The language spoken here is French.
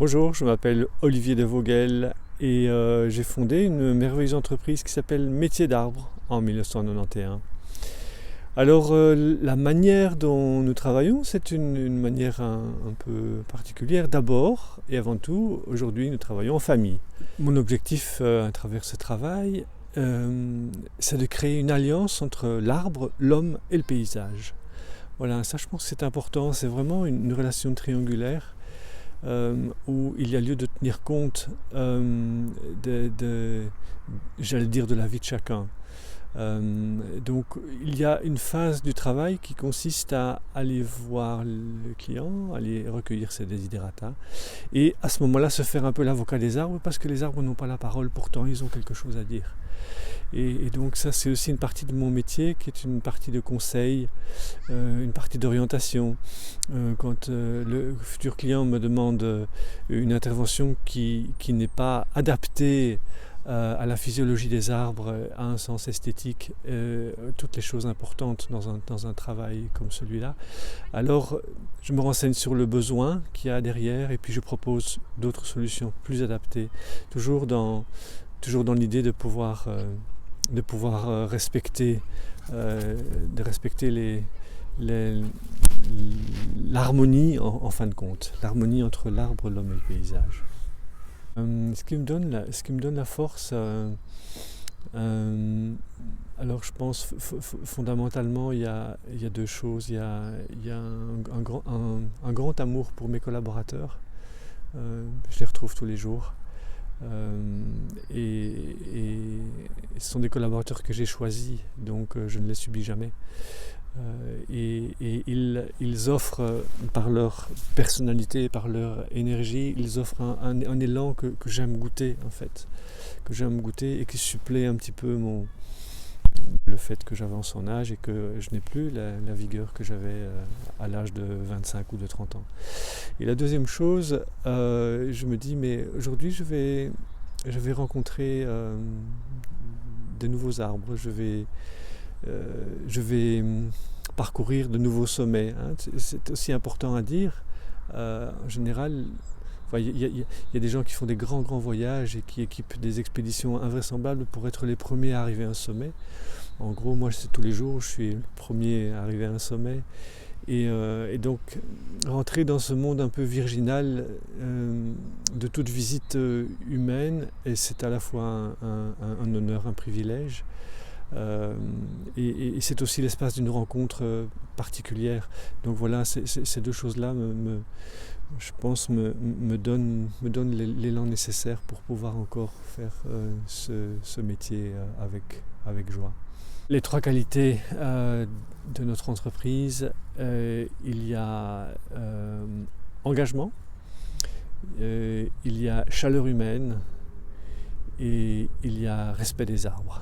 Bonjour, je m'appelle Olivier de Vogel et j'ai fondé une merveilleuse entreprise qui s'appelle Métiers d'Arbre en 1991. Alors la manière dont nous travaillons, c'est une manière un peu particulière. D'abord et avant tout, aujourd'hui nous travaillons en famille. Mon objectif à travers ce travail, c'est de créer une alliance entre l'arbre, l'homme et le paysage. Voilà, ça je pense que c'est important, c'est vraiment une relation triangulaire. Où il y a lieu de tenir compte j'allais dire, de la vie de chacun. Donc il y a une phase du travail qui consiste à aller voir le client, aller recueillir ses desiderata et à ce moment-là se faire un peu l'avocat des arbres parce que les arbres n'ont pas la parole, pourtant ils ont quelque chose à dire. Et donc ça c'est aussi une partie de mon métier qui est une partie de conseil, une partie d'orientation. Quand le futur client me demande une intervention qui n'est pas adaptée à la physiologie des arbres, à un sens esthétique, toutes les choses importantes dans un travail comme celui-là, alors je me renseigne sur le besoin qu'il y a derrière et puis je propose d'autres solutions plus adaptées, toujours dans l'idée de pouvoir respecter l'harmonie en fin de compte, l'harmonie entre l'arbre, l'homme et le paysage. Ce qui me donne la force, alors je pense fondamentalement il y a deux choses. Il y a un grand amour pour mes collaborateurs. Je les retrouve tous les jours. Et ce sont des collaborateurs que j'ai choisis, donc je ne les subis jamais. Et ils offrent, par leur personnalité, par leur énergie, ils offrent un élan que j'aime goûter en fait, et qui supplée un petit peu le fait que j'avance en âge et que je n'ai plus la vigueur que j'avais à l'âge de 25 ou de 30 ans. Et la deuxième chose, je me dis, mais aujourd'hui je vais rencontrer de nouveaux arbres, je vais parcourir de nouveaux sommets. C'est aussi important à dire. En général, il y a des gens qui font des grands voyages et qui équipent des expéditions invraisemblables pour être les premiers à arriver à un sommet. En gros, moi, c'est tous les jours, je suis le premier à arriver à un sommet. Et donc, rentrer dans ce monde un peu virginal de toute visite humaine, et c'est à la fois un honneur, un privilège. Et c'est aussi l'espace d'une rencontre particulière. Donc voilà, ces deux choses-là, je pense, me donnent l'élan nécessaire pour pouvoir encore faire ce métier avec joie. Les trois qualités de notre entreprise, il y a engagement, il y a chaleur humaine et il y a respect des arbres.